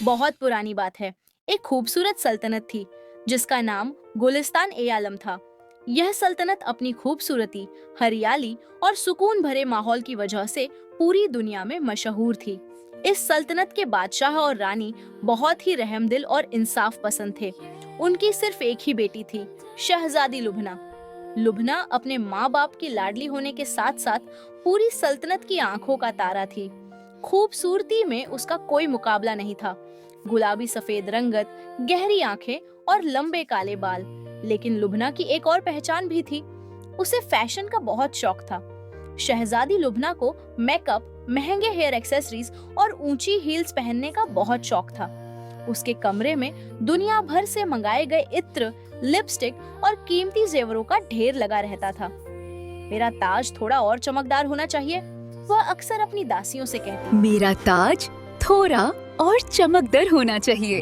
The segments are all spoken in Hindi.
बहुत पुरानी बात है। एक खूबसूरत सल्तनत थी जिसका नाम गुलिस्तान ए आलम था। यह सल्तनत अपनी खूबसूरती, हरियाली और सुकून भरे माहौल की वजह से पूरी दुनिया में मशहूर थी। इस सल्तनत के बादशाह और रानी बहुत ही रहमदिल और इंसाफ पसंद थे। उनकी सिर्फ एक ही बेटी थी, शहजादी लुबना। लुबना अपने माँ बाप की लाडली होने के साथ साथ पूरी सल्तनत की आंखों का तारा थी। खूबसूरती में उसका कोई मुकाबला नहीं था। गुलाबी सफेद रंगत, गहरी आंखें और लंबे काले बाल। लेकिन लुबना की एक और पहचान भी थी। उसे फैशन का बहुत शौक था। शहजादी लुबना को मेकअप, महंगे हेयर एक्सेसरीज और ऊंची हील्स पहनने का बहुत शौक था। उसके कमरे में दुनिया भर से मंगाए गए इत्र, लिपस्टिक और कीमती जेवरों का ढेर लगा रहता था। मेरा ताज थोड़ा और चमकदार होना चाहिए, वह अक्सर अपनी दासियों से कहती। मेरा ताज थोड़ा और चमकदार होना चाहिए।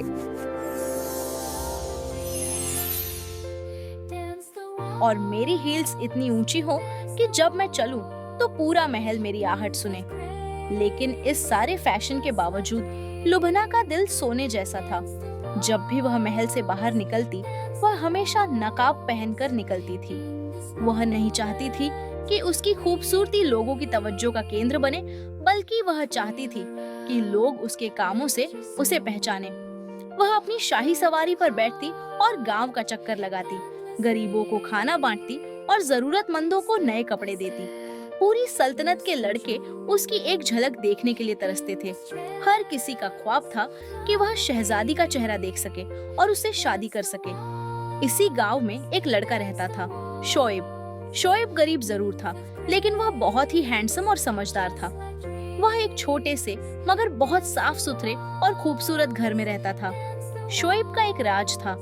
और मेरी हील्स इतनी ऊंची हो कि जब मैं चलूं तो पूरा महल मेरी आहट सुने। लेकिन इस सारे फैशन के बावजूद लुबना का दिल सोने जैसा था। जब भी वह महल से बाहर निकलती, वह हमेशा नकाब पहनकर निकलती थी। वह नहीं चाहती थी कि उसकी खूबसूरती लोगों की तवज्जो का केंद्र बने, बल्कि वह चाहती थी कि लोग उसके कामों से उसे पहचाने। वह अपनी शाही सवारी पर बैठती और गांव का चक्कर लगाती, गरीबों को खाना बांटती और जरूरतमंदों को नए कपड़े देती। पूरी सल्तनत के लड़के उसकी एक झलक देखने के लिए तरसते थे। हर किसी का ख्वाब था कि वह शहजादी का चेहरा देख सके और उससे शादी कर सके। इसी गांव में एक लड़का रहता था, शोएब। शोएब गरीब जरूर था, लेकिन वह बहुत ही हैंडसम और समझदार था। वह एक छोटे से मगर बहुत साफ सुथरे और खूबसूरत घर में रहता था। शोएब का एक राज था।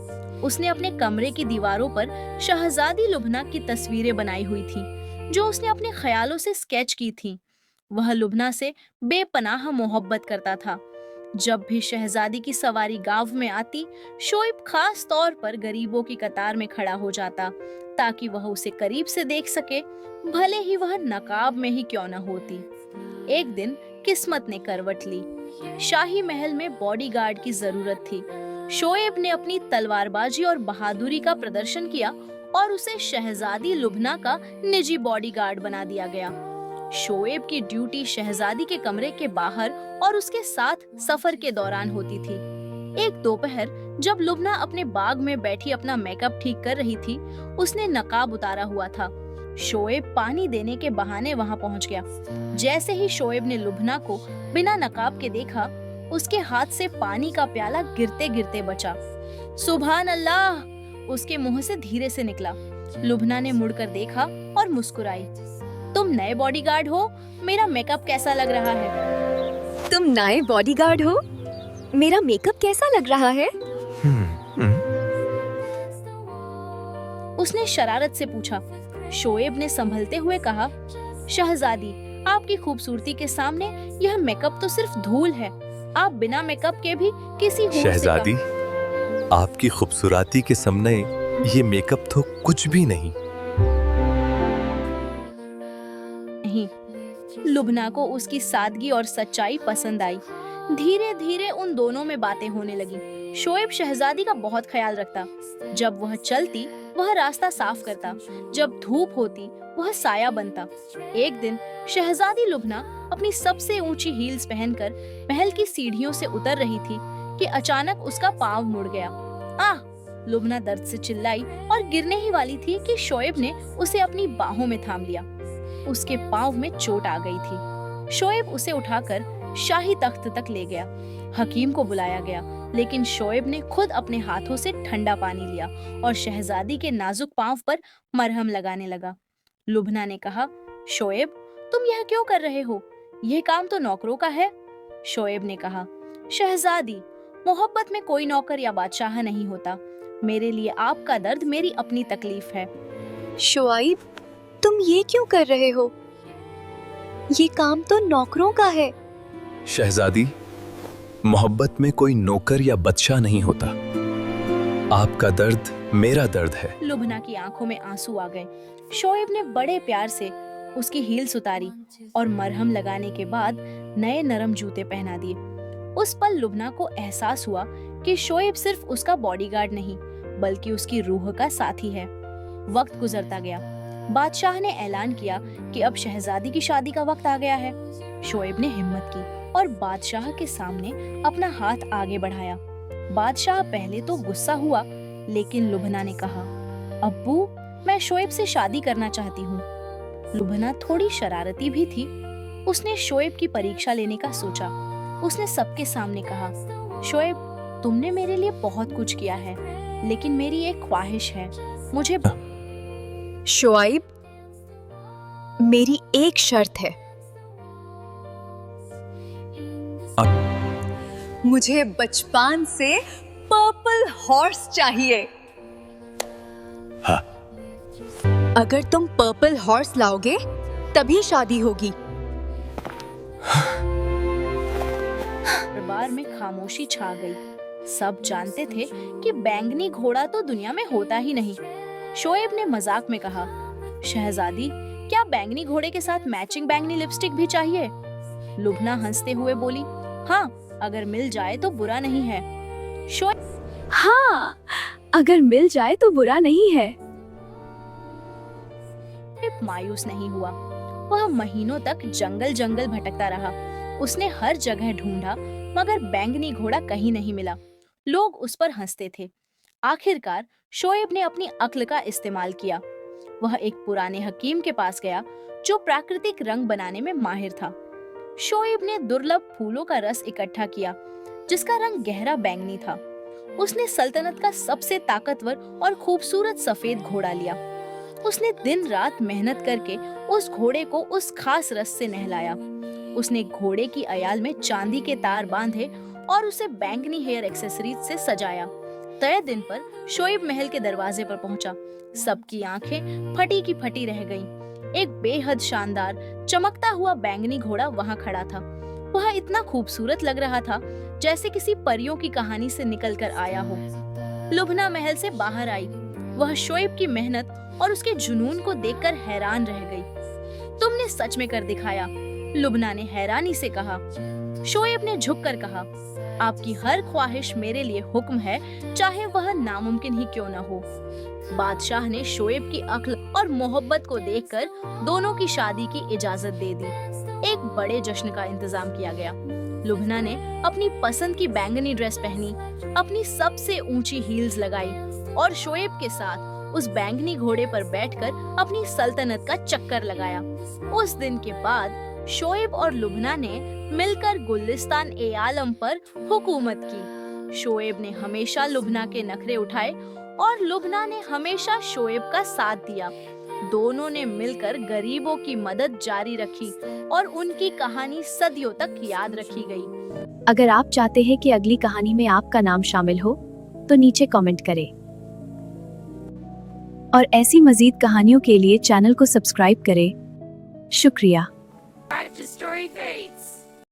उसने अपने कमरे की दीवारों पर शहजादी लुबना की तस्वीरें बनाई हुई थी, जो उसने अपने ख्यालों से स्केच की थी। वह लुबना से बेपनाह मोहब्बत करता था। जब भी शहजादी की सवारी गांव में आती, शोएब खास तौर पर गरीबों की कतार में खड़ा हो जाता, ताकि वह उसे करीब से देख सके, भले ही वह नकाब में ही क्यों न होती। एक दिन किस्मत ने करवट ली। शाही महल में बॉडीगार्ड की जरूरत थी। शोएब ने अपनी तलवारबाजी और बहादुरी का प्रदर्शन किया और उसे शहजादी लुबना का निजी बॉडीगार्ड बना दिया गया। शोएब की ड्यूटी शहजादी के कमरे के बाहर और उसके साथ सफर के दौरान होती थी। एक दोपहर जब लुबना अपने बाग में बैठी अपना मेकअप ठीक कर रही थी, उसने नकाब उतारा हुआ था। शोएब पानी देने के बहाने वहां पहुंच गया। जैसे ही शोएब ने लुबना को बिना नकाब के देखा, उसके हाथ से पानी का प्याला गिरते गिरते बचा। सुभान अल्लाह, उसके मुंह से धीरे से निकला। लुबना ने मुड़कर देखा और मुस्कुराई। तुम नए बॉडीगार्ड हो? मेरा मेकअप कैसा लग रहा है? तुम नए बॉडीगार्ड हो? मेरा मेकअप कैसा लग रहा है? उसने शरारत से पूछा। शोएब ने संभलते हुए कहा, शहजादी, आपकी खूबसूरती के सामने यह मेकअप तो सिर्फ धूल है। आप बिना मेकअप के भी किसी हूर से शहजादी, आपकी खूबसूरती के सामने ये मेकअप तो कुछ भी नहीं। लुबना को उसकी सादगी और सच्चाई पसंद आई। धीरे धीरे उन दोनों में बातें होने लगी। शोएब शहजादी का बहुत ख्याल रखता। जब वह चलती, वह रास्ता साफ करता। जब धूप होती, वह साया बनता। एक दिन शहजादी लुबना अपनी सबसे ऊंची हील्स पहनकर महल की सीढ़ियों से उतर रही थी कि अचानक उसका पांव मुड़ गया। आह! लुबना दर्द से चिल्लाई और गिरने ही वाली थी कि शोएब ने उसे अपनी बाहों में थाम लिया। उसके पांव में चोट आ गई थी। शोएब उसे उठाकर शाही तख्त तक ले गया। हकीम को बुलाया गया, लेकिन शोएब ने खुद अपने हाथों से ठंडा पानी लिया और शहजादी के नाजुक पांव पर मरहम लगाने लगा। लुबना ने कहा, शोएब, तुम यह क्यों कर रहे हो? यह काम तो नौकरों का है। शोएब ने कहा, शहजादी, मोहब्बत में कोई नौकर या बादशाह नहीं होता। मेरे लिए आपका दर्द मेरी अपनी तकलीफ है। शोएब, तुम ये क्यों कर रहे हो? ये काम तो नौकरों का है। शहजादी, मोहब्बत में कोई नौकर या बादशाह नहीं होता। आपका दर्द मेरा दर्द है। लुबना की आंखों में आंसू आ गए। शोएब ने बड़े प्यार से उसकी हील्स उतारी और मरहम लगाने के बाद नए नरम जूते पहना दिए। उस पल लुबना को एहसास हुआ कि शोएब सिर्फ उसका बॉडीगार्ड नहीं बल्कि उसकी रूह का साथी है। वक्त गुजरता गया। बादशाह ने ऐलान किया कि अब शहजादी की शादी का वक्त आ गया है। शोएब ने हिम्मत की और बादशाह के सामने अपना हाथ आगे बढ़ाया। बादशाह पहले तो गुस्सा हुआ, लेकिन लुबना ने कहा, अब्बू, मैं शोएब से शादी करना चाहती हूँ। लुबना थोड़ी शरारती भी थी। उसने शोएब की परीक्षा लेने का सोचा। उसने सबके सामने कहा, शोएब, तुमने मेरे लिए बहुत कुछ किया है, लेकिन मेरी एक ख्वाहिश है। मुझे शोएब, मेरी एक शर्त है। मुझे बचपन से पर्पल हॉर्स चाहिए। हाँ। अगर तुम पर्पल हॉर्स लाओगे तभी शादी होगी। दरबार में खामोशी छा गई। सब जानते थे कि बैंगनी घोड़ा तो दुनिया में होता ही नहीं। शोएब ने मजाक में कहा, शहजादी, क्या बैंगनी घोड़े के साथ मैचिंग बैंगनी लिपस्टिक भी चाहिए? लुबना हंसते हुए बोली, हाँ, अगर मिल जाए तो बुरा नहीं है। शोएब हाँ, अगर मिल जाए तो बुरा नहीं है। मायूस नहीं हुआ। वह महीनों तक जंगल जंगल भटकता रहा। उसने हर जगह ढूंढा, मगर बैंगनी घोड़ा कहीं नहीं मिला। लोग उस पर हंसते थे। आखिरकार शोएब ने अपनी अक्ल का इस्तेमाल किया। वह एक पुराने हकीम के पास गया जो प्राकृतिक रंग बनाने में माहिर था। शोएब ने दुर्लभ फूलों का रस इकट्ठा किया जिसका रंग गहरा बैंगनी था। उसने सल्तनत का सबसे ताकतवर और खूबसूरत सफेद घोड़ा लिया। उसने दिन रात मेहनत करके उस घोड़े को उस खास रस से नहलाया। उसने घोड़े की अयाल में चांदी के तार बांधे और उसे बैंगनी हेयर एक्सेसरीज से सजाया। तय दिन पर शोएब महल के दरवाजे पर पहुंचा। सबकी आंखें फटी की फटी रह गईं। एक बेहद शानदार चमकता हुआ बैंगनी घोड़ा वहां खड़ा था। वह इतना खूबसूरत लग रहा था जैसे किसी परियों की कहानी से निकलकर आया हो। लुबना महल से बाहर आई। वह शोएब की मेहनत और उसके जुनून को देखकर हैरान रह गई। तुमने सच में कर दिखाया, लुबना ने हैरानी से कहा। शोएब ने झुककर कहा, आपकी हर ख्वाहिश मेरे लिए हुक्म है, चाहे वह नामुमकिन ही क्यों न हो। बादशाह ने शोएब की अक्ल और मोहब्बत को देखकर दोनों की शादी की इजाजत दे दी। एक बड़े जश्न का इंतजाम किया गया। लुबना ने अपनी पसंद की बैंगनी ड्रेस पहनी, अपनी सबसे ऊंची हील्स लगाई और शोएब के साथ उस बैंगनी घोड़े पर बैठकर अपनी सल्तनत का चक्कर लगाया। उस दिन के बाद शोएब और लुबना ने मिलकर गुलिस्तान ए आलम पर हुकूमत की। शोएब ने हमेशा लुबना के नखरे उठाए और लुबना ने हमेशा शोएब का साथ दिया। दोनों ने मिलकर गरीबों की मदद जारी रखी और उनकी कहानी सदियों तक याद रखी गई। अगर आप चाहते हैं कि अगली कहानी में आपका नाम शामिल हो, तो नीचे कमेंट करें। और ऐसी मजीद कहानियों के लिए चैनल को सब्सक्राइब करें। शुक्रिया। Subscribe to Story Fate.